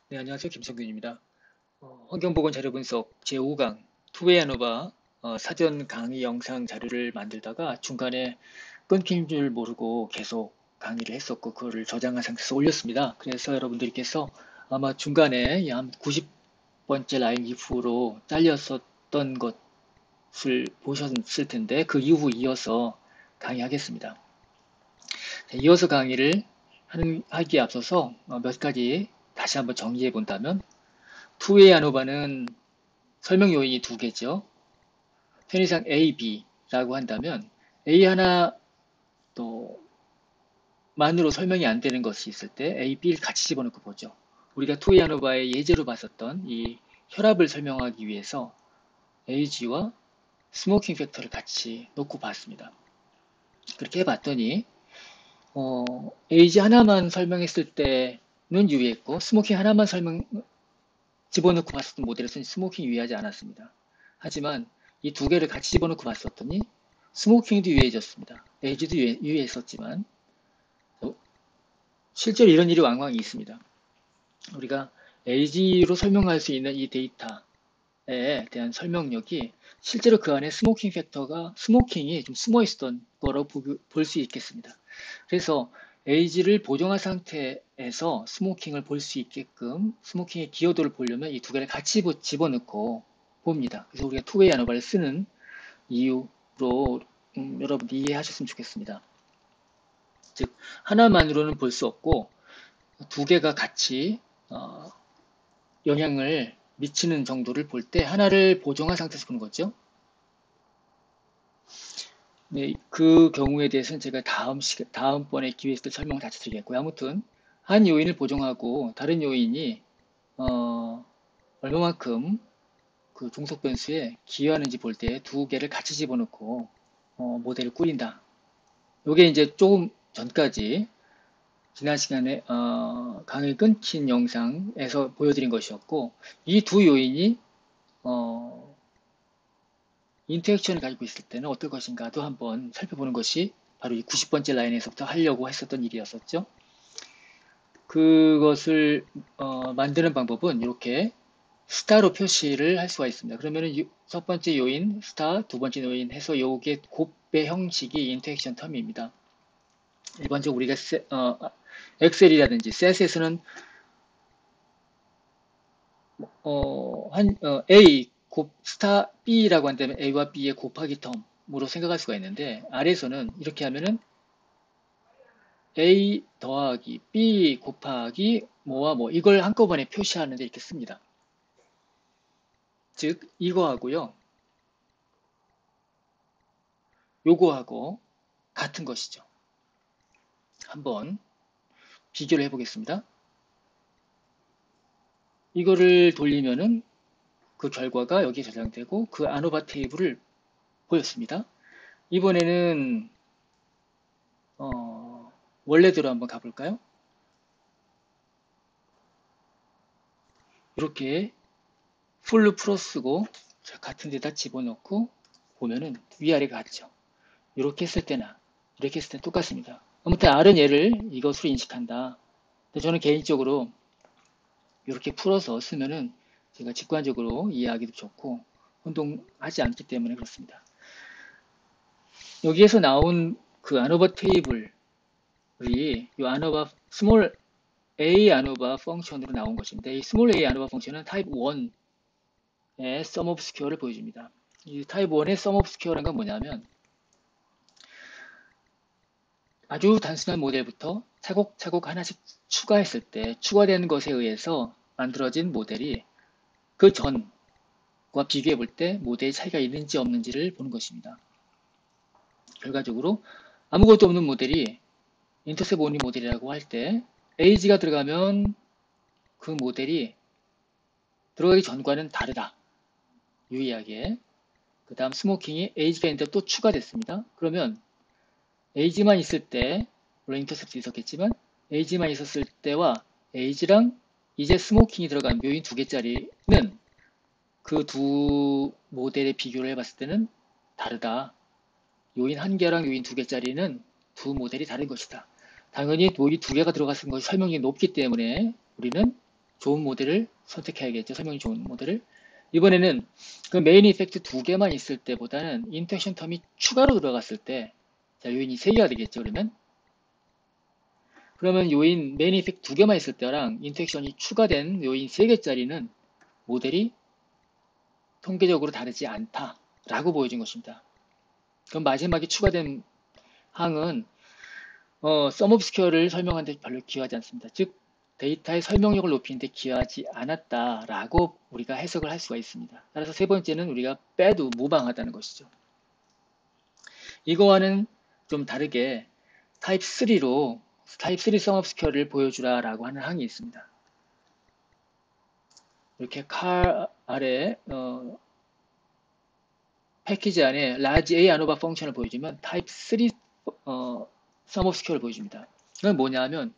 네, 안녕하세요. 김성균입니다. 환경보건 자료 분석 제5강 투웨이 안오바 사전 강의 영상 자료를 만들다가 중간에 끊긴 줄 모르고 계속 강의를 했었고 그거를 저장한 상태에서 올렸습니다. 그래서 여러분들께서 아마 중간에 한 90번째 라인 이후로 잘렸었던 것을 보셨을 텐데 그 이후 이어서 강의하겠습니다. 자, 이어서 강의를 하기에 앞서서 몇 가지 다시 한번 정리해 본다면 투웨이 안오바는 설명 요인이 두 개죠. 편의상 A, B라고 한다면 A 하나 또 만으로 설명이 안 되는 것이 있을 때 A, B를 같이 집어넣고 보죠. 우리가 투웨이 안오바의 예제로 봤었던 이 혈압을 설명하기 위해서 AG와 스모킹 팩터를 같이 놓고 봤습니다. 그렇게 해봤더니 AG 하나만 설명했을 때는 유의했고 스모킹 하나만 집어넣고 봤었던 모델에서는 스모킹이 유의하지 않았습니다. 하지만 이 두 개를 같이 집어넣고 봤었더니 스모킹도 유해졌습니다. 에이즈도 유해했었지만 실제로 이런 일이 왕왕 있습니다. 우리가 에이지로 설명할 수 있는 이 데이터에 대한 설명력이 실제로 그 안에 스모킹 팩터가 스모킹이 좀 숨어 있었던 거로 볼 수 있겠습니다. 그래서 에이지를 보정한 상태에서 스모킹을 볼 수 있게끔 스모킹의 기여도를 보려면 이 두 개를 같이 집어넣고 봅니다. 그래서 우리가 투웨이 아노바를 쓰는 이유로 여러분 이해하셨으면 좋겠습니다. 즉 하나만으로는 볼 수 없고 두 개가 같이 영향을 미치는 정도를 볼 때 하나를 보정한 상태에서 보는 거죠. 네, 그 경우에 대해서는 제가 다음번에 기회 있을 때 설명을 다시 드리겠고요. 아무튼 한 요인을 보정하고 다른 요인이 어, 얼마만큼 그 종속 변수에 기여하는지 볼 때 두 개를 같이 집어넣고 모델을 꾸린다. 요게 이제 조금 전까지 지난 시간에 강의 끊긴 영상에서 보여드린 것이었고 이 두 요인이 어, 인터액션을 가지고 있을 때는 어떨 것인가도 한번 살펴보는 것이 바로 이 90번째 라인에서부터 하려고 했었던 일이었었죠. 그것을 만드는 방법은 이렇게 스타로 표시를 할 수가 있습니다. 그러면은 첫 번째 요인 스타, 두 번째 요인 해서 요게 곱배 형식이 인터액션 텀입니다. 일반적으로 우리가 엑셀이라든지 셋에서는 A 스타 B라고 한다면 A와 B의 곱하기 텀으로 생각할 수가 있는데 아래에서는 이렇게 하면은 A 더하기 B 곱하기 뭐와 뭐 이걸 한꺼번에 표시하는데 이렇게 씁니다. 즉 이거하고요. 요거하고 같은 것이죠. 한번 비교를 해보겠습니다. 이거를 돌리면은 그 결과가 여기에 저장되고 그 아노바 테이블을 보였습니다. 이번에는 원래대로 한번 가볼까요? 이렇게 풀로 풀어쓰고 같은 데다 집어넣고 보면은 위아래가 같죠. 이렇게 했을 때나 이렇게 했을 때 똑같습니다. 아무튼 R은 얘를 이것으로 인식한다. 근데 저는 개인적으로 이렇게 풀어서 쓰면은 제가 직관적으로 이해하기도 좋고 혼동하지 않기 때문에 그렇습니다. 여기에서 나온 그 아노바 테이블이 이 아노바 스몰 a 아노바 펑션으로 나온 것인데 이 스몰 a 아노바 펑션은 타입 1의 sum of square를 보여줍니다. 이 타입 1의 sum of square란 건 뭐냐면 아주 단순한 모델부터 차곡차곡 하나씩 추가했을 때 추가되는 것에 의해서 만들어진 모델이 그 전과 비교해 볼 때 모델의 차이가 있는지 없는지를 보는 것입니다. 결과적으로 아무것도 없는 모델이 인터셉 온리 모델이라고 할 때 에이지가 들어가면 그 모델이 들어가기 전과는 다르다. 유의하게. 그 다음 스모킹이 에이지가 있는데 또 추가됐습니다. 그러면 에이지만 있을 때 물론 인터셉도 있었겠지만 에이지만 있었을 때와 에이지랑 이제 스모킹이 들어간 묘인 두 개짜리는 그 두 모델의 비교를 해봤을 때는 다르다. 요인 한 개랑 요인 두 개짜리는 두 모델이 다른 것이다. 당연히 요인 두 개가 들어갔은 것이 설명력이 높기 때문에 우리는 좋은 모델을 선택해야겠죠. 설명이 좋은 모델을. 이번에는 그 메인 이펙트 두 개만 있을 때보다는 인터랙션 텀이 추가로 들어갔을 때, 자, 요인이 세 개가 되겠죠. 그러면 요인 메인 이펙트 두 개만 있을 때랑 인터랙션이 추가된 요인 세 개짜리는 모델이 통계적으로 다르지 않다라고 보여준 것입니다. 그럼 마지막에 추가된 항은 sum of square를 설명하는데 별로 기여하지 않습니다. 즉 데이터의 설명력을 높이는데 기여하지 않았다라고 우리가 해석을 할 수가 있습니다. 따라서 세 번째는 우리가 빼도 무방하다는 것이죠. 이거와는 좀 다르게 타입 3로 타입 3 sum of square를 보여주라 라고 하는 항이 있습니다. 이렇게 car 아래 패키지 안에 large A ANOVA 펑션을 보여주면 타입 3 sum of square를 보여줍니다. 이건 뭐냐면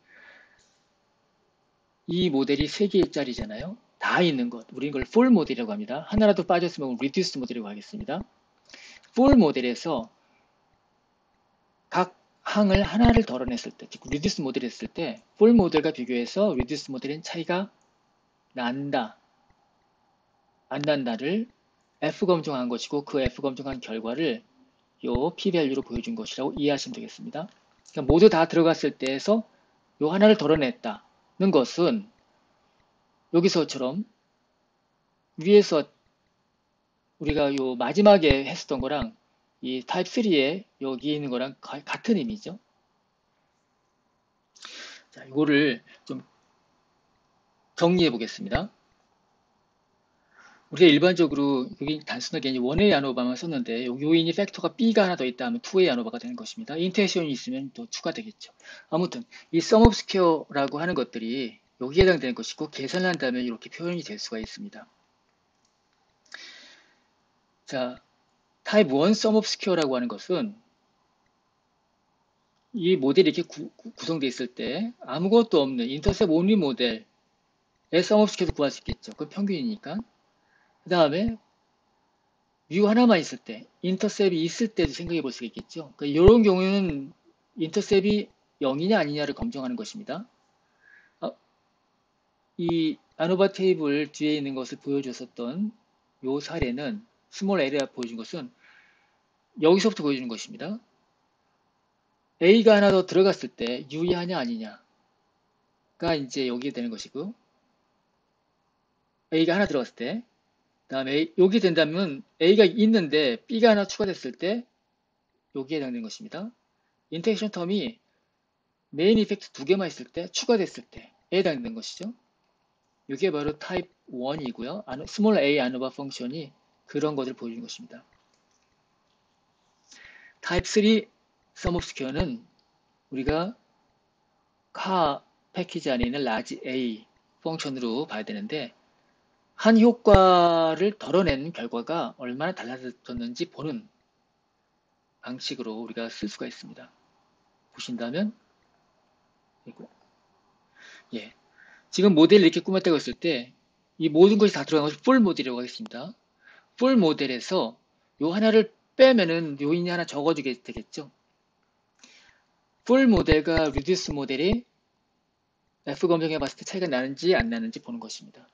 이 모델이 3개짜리잖아요. 다 있는 것. 우리는 이걸 full 모델이라고 합니다. 하나라도 빠졌으면 reduced 모델이라고 하겠습니다. full 모델에서 각 항을 하나를 덜어냈을 때, 즉 reduced 모델을 했을 때 full 모델과 비교해서 reduced 모델은 차이가 난다, 안 난다를 F 검증한 것이고 그 F 검증한 결과를 요 p-value로 보여준 것이라고 이해하시면 되겠습니다. 그러니까 모두 다 들어갔을 때에서 요 하나를 덜어냈다는 것은 여기서처럼 위에서 우리가 요 마지막에 했었던 거랑 이 타입 3에 여기 있는 거랑 같은 의미죠. 자, 이거를 좀 정리해 보겠습니다. 우리가 일반적으로 여기 단순하게 이제 원웨이 아노바만 썼는데 요인이 팩터가 B가 하나 더 있다 하면 투웨이 아노바가 되는 것입니다. 인터랙션이 있으면 또 추가되겠죠. 아무튼 이 sum of square라고 하는 것들이 여기에 해당되는 것이고 계산을 한다면 이렇게 표현이 될 수가 있습니다. 자, 타입 1 sum of square라고 하는 것은 이 모델이 이렇게 구성되어 있을 때 아무것도 없는 인터셉 온리 모델의 sum of square도 구할 수 있겠죠. 그건 평균이니까. 그 다음에 뮤 하나만 있을 때, 인터셉이 있을 때도 생각해 볼 수가 있겠죠. 그러니까 이런 경우에는 인터셉이 0이냐 아니냐를 검증하는 것입니다. 이 아노바 테이블 뒤에 있는 것을 보여줬었던 이 사례는 스몰 A가 보여준 것은 여기서부터 보여주는 것입니다. A가 하나 더 들어갔을 때 유의하냐 아니냐가 이제 여기에 되는 것이고 A가 하나 들어갔을 때 다음에 여기 된다면 A가 있는데 B가 하나 추가됐을 때 여기에 해당되는 것입니다. 인터랙션 텀이 메인 이펙트 두 개만 있을 때 추가됐을 때에 해당되는 것이죠. 이게 바로 타입 1이고요. 스몰 a 아노바 펑션이 그런 것을 보여주는 것입니다. 타입 3 sum of square는 우리가 카 패키지 안에 있는 large a 펑션으로 봐야 되는데 한 효과를 덜어낸 결과가 얼마나 달라졌는지 보는 방식으로 우리가 쓸 수가 있습니다. 보신다면 이거 예. 지금 모델을 이렇게 꾸몄다고 했을 때 이 모든 것이 다 들어간 것을 풀 모델이라고 하겠습니다. 풀 모델에서 요 하나를 빼면은 요인이 하나 적어지게 되겠죠. 풀 모델과 리듀스 모델이 F 검증해 봤을 때 차이가 나는지 안 나는지 보는 것입니다.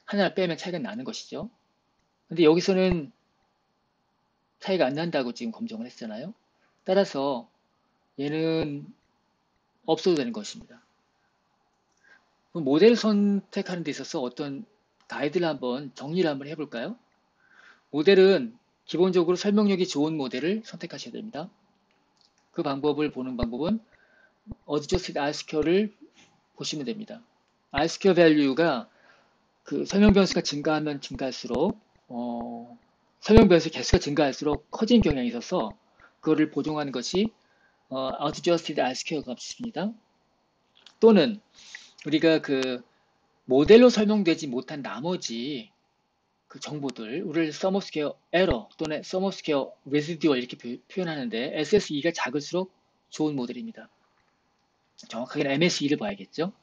하나를 빼면 차이가 나는 것이죠. 근데 여기서는 차이가 안 난다고 지금 검증을 했잖아요. 따라서 얘는 없어도 되는 것입니다. 모델 선택하는 데 있어서 어떤 가이드를 한번 정리를 한번 해볼까요? 모델은 기본적으로 설명력이 좋은 모델을 선택하셔야 됩니다. 그 방법을 보는 방법은 adjusted R-square를 보시면 됩니다. R-square value가 그 설명 변수가 증가하면 증가할수록 설명 변수 개수가 증가할수록 커지는 경향이 있어서 그거를 보정하는 것이 adjusted R-square 값입니다. 또는 우리가 그 모델로 설명되지 못한 나머지 그 정보들, 우리를 sum of square error 또는 sum of square residual 이렇게 표현하는데 SSE가 작을수록 좋은 모델입니다. 정확하게는 MSE를 봐야겠죠.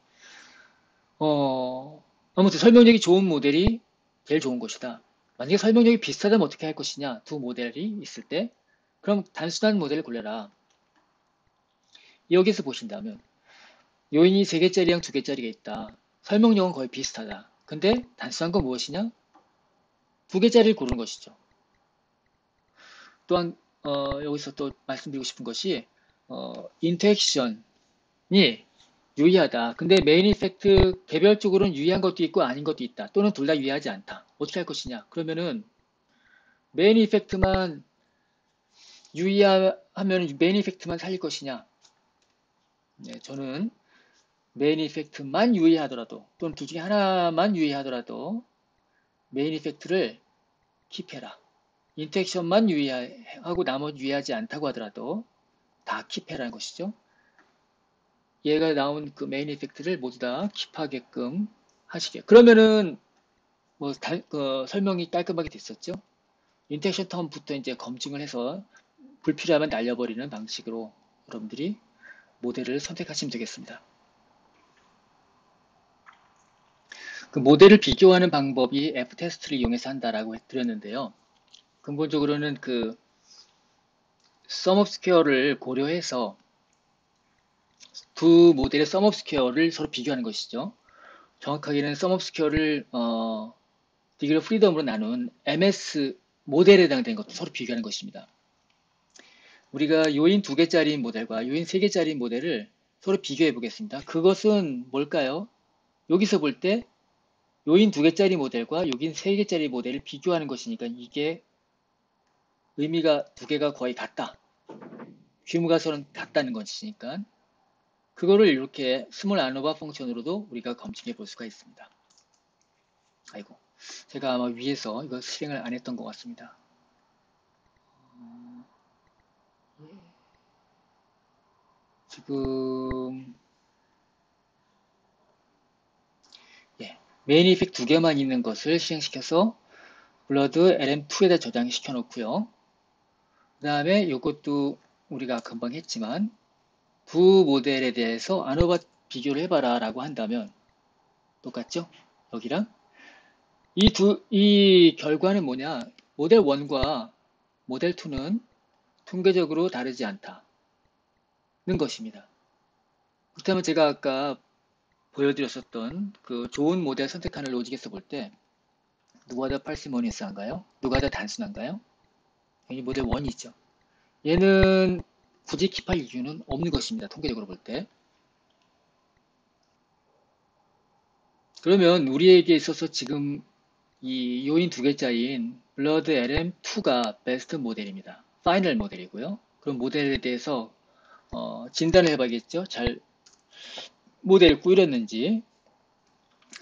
아무튼 설명력이 좋은 모델이 제일 좋은 것이다. 만약에 설명력이 비슷하다면 어떻게 할 것이냐? 두 모델이 있을 때 그럼 단순한 모델을 골라라. 여기서 보신다면 요인이 3개짜리랑 2개짜리가 있다. 설명력은 거의 비슷하다. 근데 단순한 건 무엇이냐? 두 개짜리를 고르는 것이죠. 또한 여기서 또 말씀드리고 싶은 것이 인터액션이 유의하다. 근데 메인 이펙트 개별적으로는 유의한 것도 있고 아닌 것도 있다. 또는 둘 다 유의하지 않다. 어떻게 할 것이냐? 그러면은 메인 이펙트만 유의하면 메인 이펙트만 살릴 것이냐? 네, 저는 메인 이펙트만 유의하더라도 또는 둘 중에 하나만 유의하더라도 메인 이펙트를 킵해라. 인터액션만 유의하고 나머지 유의하지 않다고 하더라도 다 킵해라는 것이죠. 얘가 나온 그 메인 이펙트를 모두 다 킵하게끔 하시게. 그러면은 뭐 설명이 깔끔하게 됐었죠. 인터액션 텀부터 이제 검증을 해서 불필요하면 날려버리는 방식으로 여러분들이 모델을 선택하시면 되겠습니다. 그 모델을 비교하는 방법이 F테스트를 이용해서 한다라고 드렸는데요. 근본적으로는 그 썸 오브 스퀘어를 고려해서 두 모델의 썸 오브 스퀘어를 서로 비교하는 것이죠. 정확하게는 썸 오브 스퀘어를 디그리 오브 프리덤으로 나눈 MS 모델에 해당되는 것도 서로 비교하는 것입니다. 우리가 요인 2개짜리 모델과 요인 3개짜리 모델을 서로 비교해 보겠습니다. 그것은 뭘까요? 여기서 볼 때 요인 2개짜리 모델과 요인 3개짜리 모델을 비교하는 것이니까 이게 의미가 2개가 거의 같다. 규모가 서로 같다는 것이니까 그거를 이렇게 스몰 아노바 펑션으로도 우리가 검증해 볼 수가 있습니다. 아이고, 제가 아마 위에서 이거 실행을 안 했던 것 같습니다. 지금 메인 이펙트 2개만 있는 것을 실행시켜서 블러드 LM2에다 저장시켜 놓고요. 그 다음에 이것도 우리가 금방 했지만 두 모델에 대해서 아노바 비교를 해봐라 라고 한다면 똑같죠? 여기랑 이 결과는 뭐냐? 모델 1과 모델 2는 통계적으로 다르지 않다는 것입니다. 그렇다면 제가 아까 보여드렸었던 그 좋은 모델 선택하는 로직에서 볼 때 누가 더 parsimonious 누가 더 단순한가요? 여기 모델 1이죠. 얘는 굳이 킵할 이유는 없는 것입니다. 통계적으로 볼 때. 그러면 우리에게 있어서 지금 이 요인 2개짜리인 블러드 LM2가 베스트 모델입니다. 파이널 모델이고요. 그럼 모델에 대해서 진단을 해봐야겠죠. 잘 모델을 꾸렸는지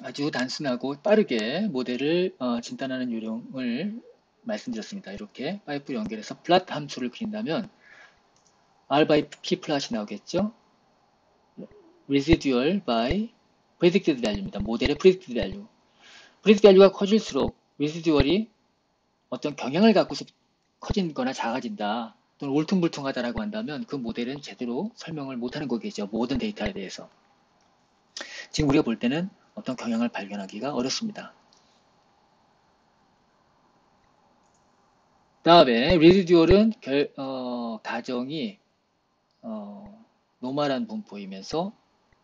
아주 단순하고 빠르게 모델을 진단하는 요령을 말씀드렸습니다. 이렇게 파이프를 연결해서 플랫 함수를 그린다면 R by P 플랫이 나오겠죠. residual by predicted value입니다. 모델의 predicted value. predicted value가 커질수록 residual이 어떤 경향을 갖고서 커진거나 작아진다 또는 울퉁불퉁하다라고 한다면 그 모델은 제대로 설명을 못하는 거겠죠. 모든 데이터에 대해서. 지금 우리가 볼 때는 어떤 경향을 발견하기가 어렵습니다. 다음에 residual은 가정이 노멀한 분포이면서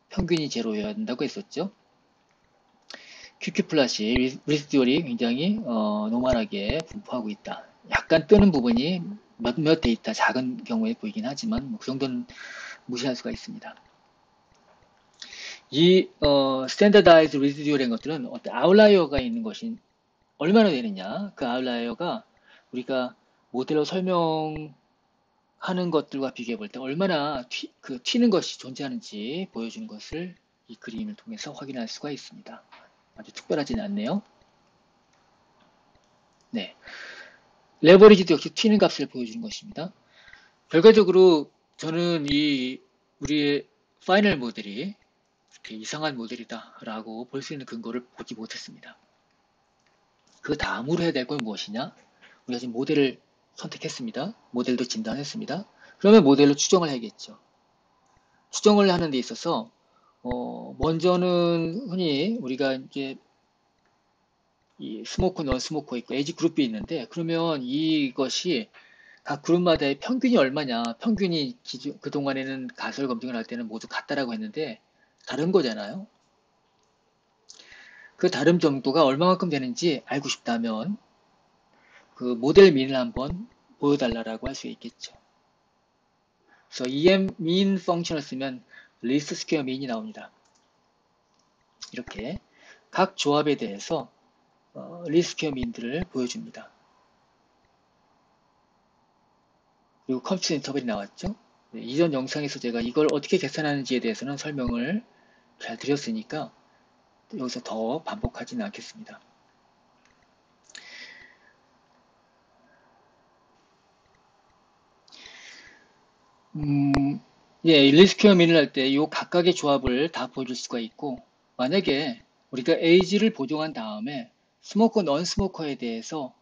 평균이 제로여야 된다고 했었죠. QQ 플랫이 residual이 굉장히 노멀하게 분포하고 있다. 약간 뜨는 부분이 몇몇 데이터 작은 경우에 보이긴 하지만 그 정도는 무시할 수가 있습니다. 이 standardized residual인 것들은 어떤 아웃라이어가 있는 것이 얼마나 되느냐. 그 아웃라이어가 우리가 모델로 설명하는 것들과 비교해 볼 때 얼마나 튀는 것이 존재하는지 보여주는 것을 이 그림을 통해서 확인할 수가 있습니다. 아주 특별하지는 않네요. 네. 레버리지도 역시 튀는 값을 보여주는 것입니다. 결과적으로 저는 우리의 파이널 모델이 이렇게 이상한 모델이다 라고 볼 수 있는 근거를 보지 못했습니다. 그 다음으로 해야 될 건 무엇이냐? 우리가 지금 모델을 선택했습니다. 모델도 진단했습니다. 그러면 모델로 추정을 해야겠죠. 추정을 하는 데 있어서 먼저는 흔히 우리가 이제 이 스모커, 넌 스모커 있고 에이지 그룹이 있는데 그러면 이것이 각 그룹마다의 평균이 얼마냐? 평균이 그동안에는 가설 검증을 할 때는 모두 같다라고 했는데 다른 거잖아요. 그 다름 정도가 얼마만큼 되는지 알고 싶다면 그 모델 민을 한번 보여달라고 할 수 있겠죠. 그래서 em min 펑션을 쓰면 리스트 스퀘어 민이 나옵니다. 이렇게 각 조합에 대해서 리스트 스퀘어 민들을 보여줍니다. 그리고 컴퓨터 인터벌이 나왔죠. 네, 이전 영상에서 제가 이걸 어떻게 계산하는지에 대해서는 설명을 잘 드렸으니까 여기서 더 반복하지는 않겠습니다. 예, 리스퀘어 민을 할 때 이 각각의 조합을 다 보여줄 수가 있고, 만약에 우리가 에이지를 보정한 다음에 스모커, 넌 스모커에 대해서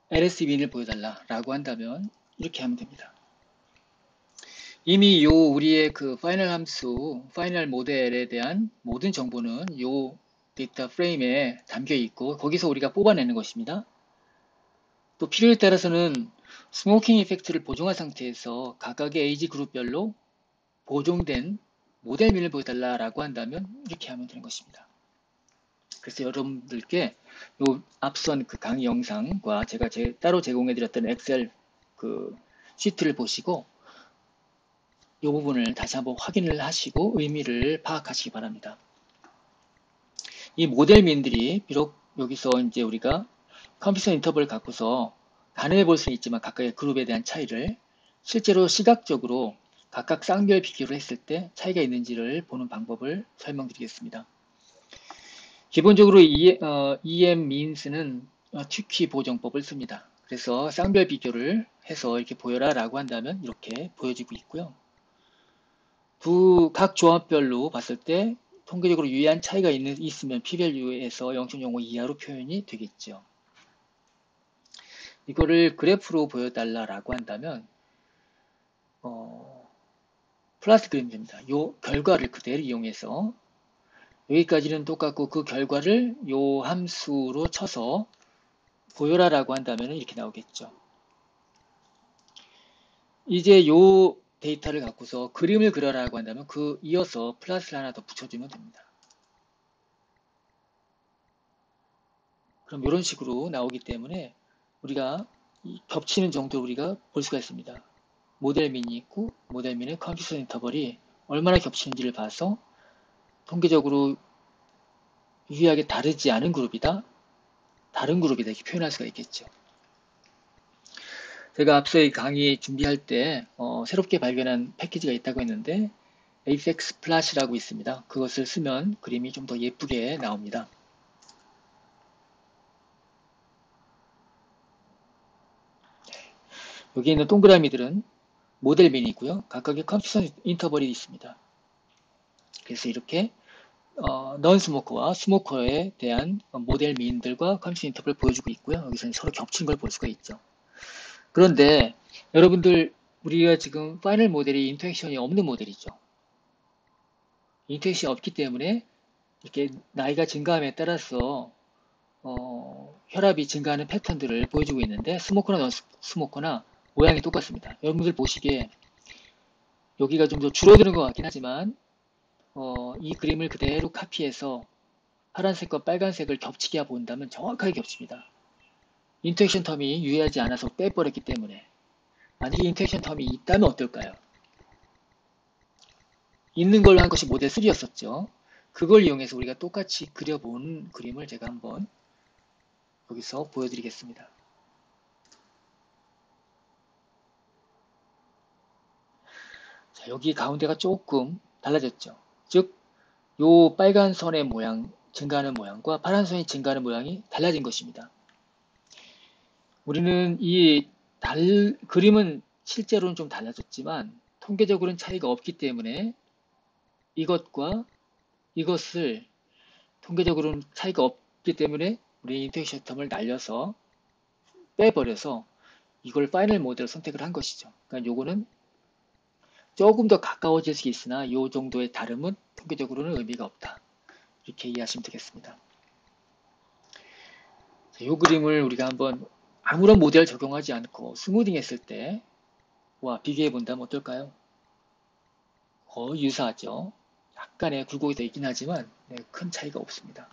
LS 민을 보여달라라고 한다면 이렇게 하면 됩니다. 이미 우리의 그 파이널 함수, 파이널 모델에 대한 모든 정보는 요 데이터 프레임에 담겨 있고 거기서 우리가 뽑아내는 것입니다. 또 필요에 따라서는 스모킹 이펙트를 보정한 상태에서 각각의 에이지 그룹별로 보정된 모델민을 보여달라고 한다면 이렇게 하면 되는 것입니다. 그래서 여러분들께 요 앞선 그 강의 영상과 제가 따로 제공해드렸던 엑셀 그 시트를 보시고 이 부분을 다시 한번 확인을 하시고 의미를 파악하시기 바랍니다. 이 모델민들이 비록 여기서 이제 우리가 컴퓨터 인터벌을 갖고서 가늠해 볼 수는 있지만 각각의 그룹에 대한 차이를 실제로 시각적으로 각각 쌍별 비교를 했을 때 차이가 있는지를 보는 방법을 설명드리겠습니다. 기본적으로 EM means는 튜키 보정법을 씁니다. 그래서 쌍별 비교를 해서 이렇게 보여라 라고 한다면 이렇게 보여지고 있고요. 각 조합별로 봤을 때 통계적으로 유의한 차이가 있으면 p-value에서 0.05 이하로 표현이 되겠죠. 이거를 그래프로 보여달라고 한다면 플러스 그리면 됩니다. 요 결과를 그대로 이용해서 여기까지는 똑같고 그 결과를 요 함수로 쳐서 보여라라고 한다면 이렇게 나오겠죠. 이제 요 데이터를 갖고서 그림을 그려라라고 한다면 이어서 플러스를 하나 더 붙여주면 됩니다. 그럼 이런 식으로 나오기 때문에 우리가 겹치는 정도로 우리가 볼 수가 있습니다. 모델민이 있고 모델민의 컴퓨터 인터벌이 얼마나 겹치는지를 봐서 통계적으로 유의하게 다르지 않은 그룹이다, 다른 그룹이다 이렇게 표현할 수가 있겠죠. 제가 앞서 이 강의 준비할 때 새롭게 발견한 패키지가 있다고 했는데 AFX 플랫이라고 있습니다. 그것을 쓰면 그림이 좀 더 예쁘게 나옵니다. 여기 있는 동그라미들은 모델민이고요. 각각의 컴퓨터 인터벌이 있습니다. 그래서 이렇게 넌 스모커와 스모커에 대한 모델민들과 컴퓨터 인터벌을 보여주고 있고요. 여기서 서로 겹치는 걸 볼 수가 있죠. 그런데 여러분들 우리가 지금 파이널 모델이 인터랙션이 없는 모델이죠. 인터랙션이 없기 때문에 이렇게 나이가 증가함에 따라서 혈압이 증가하는 패턴들을 보여주고 있는데 스모커나 넌 스모커나 모양이 똑같습니다. 여러분들 보시기에 여기가 좀 더 줄어드는 것 같긴 하지만 이 그림을 그대로 카피해서 파란색과 빨간색을 겹치게 본다면 정확하게 겹칩니다. 인터랙션 텀이 유의하지 않아서 빼버렸기 때문에 만약에 인터랙션 텀이 있다면 어떨까요? 있는 걸로 한 것이 모델 3였었죠. 그걸 이용해서 우리가 똑같이 그려본 그림을 제가 한번 여기서 보여드리겠습니다. 자, 여기 가운데가 조금 달라졌죠. 즉, 요 빨간 선의 모양, 증가하는 모양과 파란 선이 증가하는 모양이 달라진 것입니다. 우리는 그림은 실제로는 좀 달라졌지만 통계적으로는 차이가 없기 때문에 이것과 이것을 통계적으로는 차이가 없기 때문에 우리 인터랙션 텀을 날려서 빼버려서 이걸 파이널 모델을 선택을 한 것이죠. 그러니까 요거는 조금 더 가까워질 수 있으나 이 정도의 다름은 통계적으로는 의미가 없다. 이렇게 이해하시면 되겠습니다. 이 그림을 우리가 한번 아무런 모델 적용하지 않고 스무딩 했을 때와 비교해 본다면 어떨까요? 거의 유사하죠. 약간의 굴곡이 더 있긴 하지만 네, 큰 차이가 없습니다.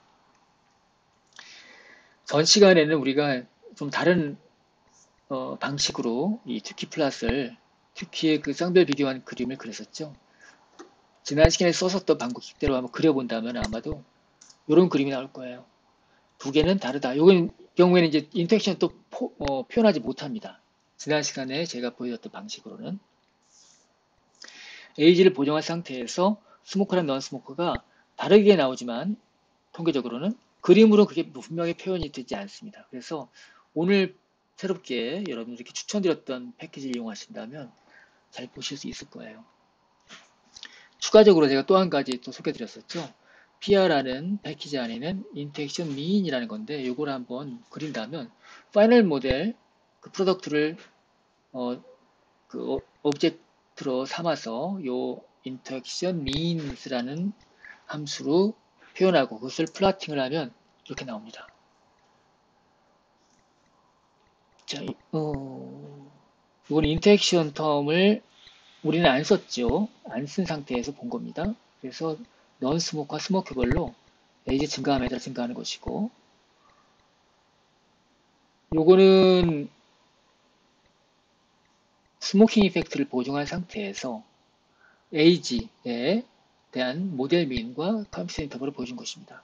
전 시간에는 우리가 좀 다른 방식으로 이 튜키 플랫을 튜키의 그 쌍별 비교한 그림을 그렸었죠. 지난 시간에 썼었던 방법대로 한번 그려본다면 아마도 이런 그림이 나올 거예요. 두 개는 다르다. 요건 경우에는 이제 인터랙션 또 표현하지 못합니다. 지난 시간에 제가 보여줬던 방식으로는 에이지를 보정한 상태에서 스모커랑 넌 스모커가 다르게 나오지만 통계적으로는 그림으로 그게 분명히 표현이 되지 않습니다. 그래서 오늘 새롭게 여러분들 이렇게 추천드렸던 패키지를 이용하신다면 잘 보실 수 있을 거예요. 추가적으로 제가 또 한 가지 또 소개드렸었죠. PR라는 패키지 안에는 인터랙션 미인이라는 건데 이걸 한번 그린다면 파이널 모델 그 프로덕트를 그 오브젝트로 삼아서 요 인터랙션 미인스라는 함수로 표현하고 그것을 플라팅을 하면 이렇게 나옵니다. 자, 이건 인터랙션 텀을 우리는 안 썼죠. 안 쓴 상태에서 본 겁니다. 그래서 넌 스모크와 스모크별로 에이지 증가함에 따라 증가하는 것이고 요거는 스모킹 이펙트를 보정한 상태에서 에이지에 대한 모델 미인과 컴퓨터 인터벌을 보여준 것입니다.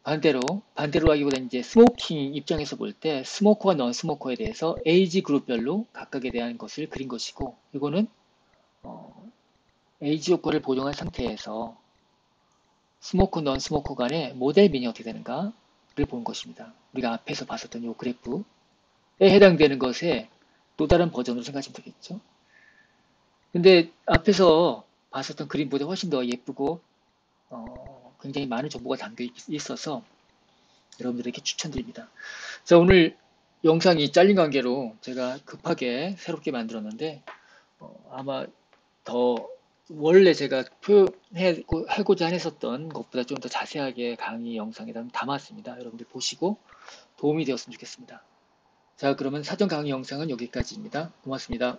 반대로 하기보다 이제 스모킹 입장에서 볼 때 스모커와 넌 스모커에 대해서 에이지 그룹별로 각각에 대한 것을 그린 것이고 이거는 에이지 효과를 보정한 상태에서 스모커, 넌 스모커 간의 모델 미니 어떻게 되는가를 본 것입니다. 우리가 앞에서 봤었던 이 그래프에 해당되는 것의 또 다른 버전으로 생각하시면 되겠죠. 근데 앞에서 봤었던 그림보다 훨씬 더 예쁘고 굉장히 많은 정보가 담겨 있어서 여러분들에게 추천드립니다. 자, 오늘 영상이 잘린 관계로 제가 급하게 새롭게 만들었는데 아마 더 원래 제가 표현하고자 했었던 것보다 좀 더 자세하게 강의 영상에 담았습니다. 여러분들 보시고 도움이 되었으면 좋겠습니다. 자, 그러면 사전 강의 영상은 여기까지입니다. 고맙습니다.